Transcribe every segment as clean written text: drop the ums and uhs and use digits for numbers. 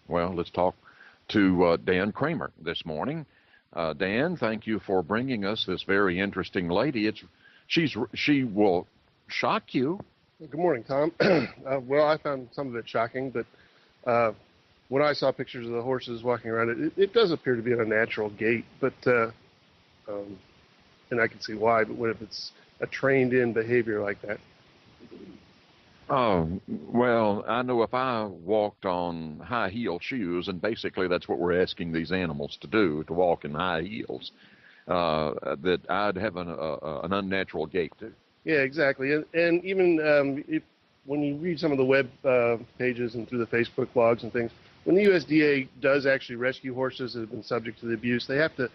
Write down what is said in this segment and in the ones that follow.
Well, let's talk to Dan Kramer this morning. Dan, thank you for bringing us this very interesting lady. She will shock you. Good morning, Tom. Well, I found some of it shocking, but when I saw pictures of the horses walking around, it does appear to be an unnatural gait, but and I can see why. But what if it's a trained-in behavior like that? Oh, well, I know if I walked on high-heel shoes, and basically that's what we're asking these animals to do, to walk in high heels, that I'd have an unnatural gait too. Yeah, exactly. And even when you read some of the web pages and through the Facebook blogs and things, when the USDA does actually rescue horses that have been subject to the abuse, they have to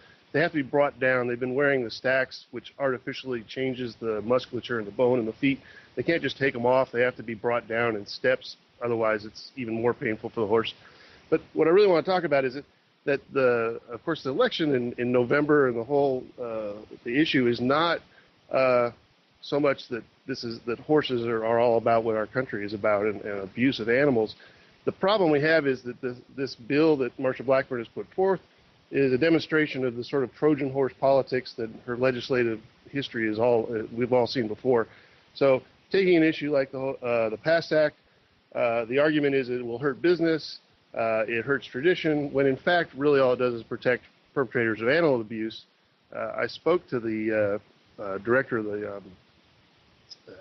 be brought down. They've been wearing the stacks, which artificially changes the musculature and the bone in the feet. They can't just take them off. They have to be brought down in steps. Otherwise, it's even more painful for the horse. But what I really want to talk about is that of course, the election in November and the whole the issue is not so much that that horses are all about what our country is about and abuse of animals. The problem we have is that this bill that Marsha Blackburn has put forth is a demonstration of the sort of Trojan horse politics that her legislative history is we've all seen before. So taking an issue like the PAST Act, the argument is it will hurt business, it hurts tradition, when in fact really all it does is protect perpetrators of animal abuse. I spoke to the director of the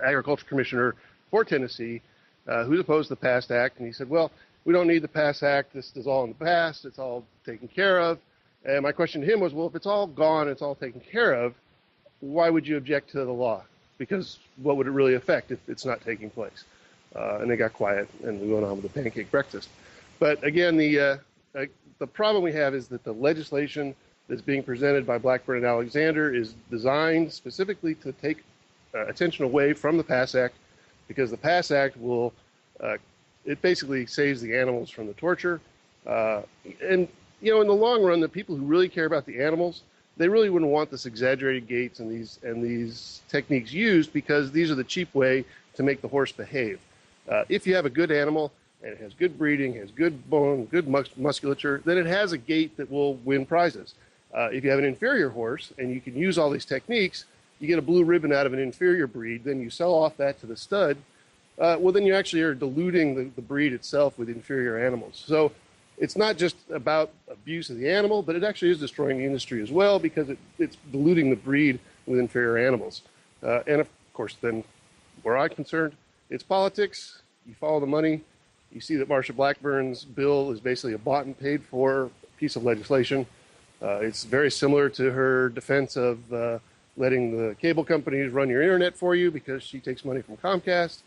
Agriculture Commissioner for Tennessee, who's opposed to the PAST Act, and he said, well, we don't need the PAST Act, this is all in the past, it's all taken care of. And my question to him was, well, if it's all gone, it's all taken care of, why would you object to the law? Because what would it really affect if it's not taking place? And they got quiet, and we went on with the pancake breakfast. But again, the problem we have is that the legislation that's being presented by Blackburn and Alexander is designed specifically to take attention away from the PAST Act, because the PAST Act will, it basically saves the animals from the torture. And, you know, in the long run, the people who really care about the animals, they really wouldn't want this exaggerated gaits and these techniques used, because these are the cheap way to make the horse behave. If you have a good animal and it has good breeding, has good bone, good musculature, then it has a gait that will win prizes. If you have an inferior horse and you can use all these techniques, you get a blue ribbon out of an inferior breed, then you sell off that to the stud, well, then you actually are diluting the breed itself with inferior animals. So it's not just about abuse of the animal, but it actually is destroying the industry as well, because it's diluting the breed with inferior animals. And of course, then where I'm concerned, it's politics. You follow the money. You see that Marsha Blackburn's bill is basically a bought and paid for piece of legislation. It's very similar to her defense of letting the cable companies run your internet for you because she takes money from Comcast.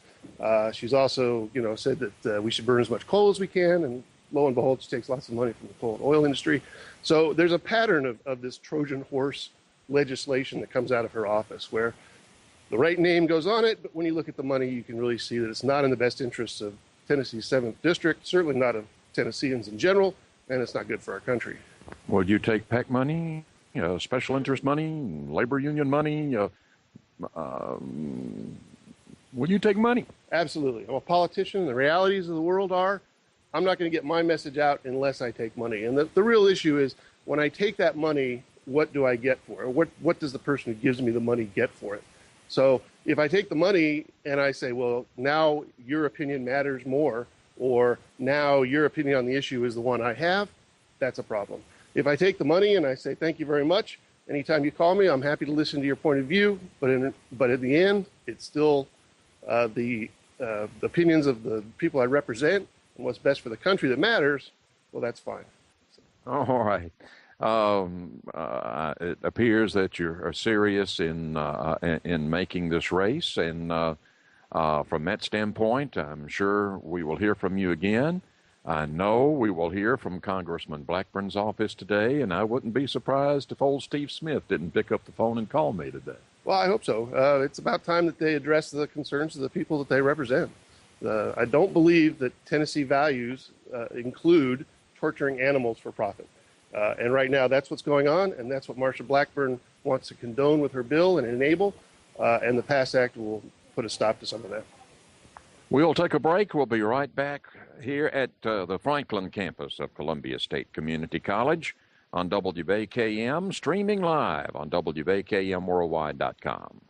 She's also, said that we should burn as much coal as we can, and lo and behold, she takes lots of money from the coal and oil industry. So there's a pattern of this Trojan horse legislation that comes out of her office, where the right name goes on it, but when you look at the money, you can really see that it's not in the best interests of Tennessee's 7th District, certainly not of Tennesseans in general, and it's not good for our country. Would you take PAC money, special interest money, labor union money? Would you take money? Absolutely. I'm a politician. The realities of the world are, I'm not going to get my message out unless I take money. And the real issue is, when I take that money, what do I get for it? What does the person who gives me the money get for it? So if I take the money and I say, well, now your opinion matters more, or now your opinion on the issue is the one I have, that's a problem. If I take the money and I say, thank you very much, anytime you call me, I'm happy to listen to your point of view, but at the end, it's still the opinions of the people I represent and what's best for the country that matters, well, that's fine. All right. It appears that you're serious in making this race, and from that standpoint, I'm sure we will hear from you again. I know we will hear from Congressman Blackburn's office today, and I wouldn't be surprised if old Steve Smith didn't pick up the phone and call me today. Well, I hope so. It's about time that they address the concerns of the people that they represent. I don't believe that Tennessee values include torturing animals for profit. And right now, that's what's going on, and that's what Marsha Blackburn wants to condone with her bill and enable, and the PAST Act will put a stop to some of that. We'll take a break. We'll be right back here at the Franklin campus of Columbia State Community College on WBKM, streaming live on WBKMWorldwide.com.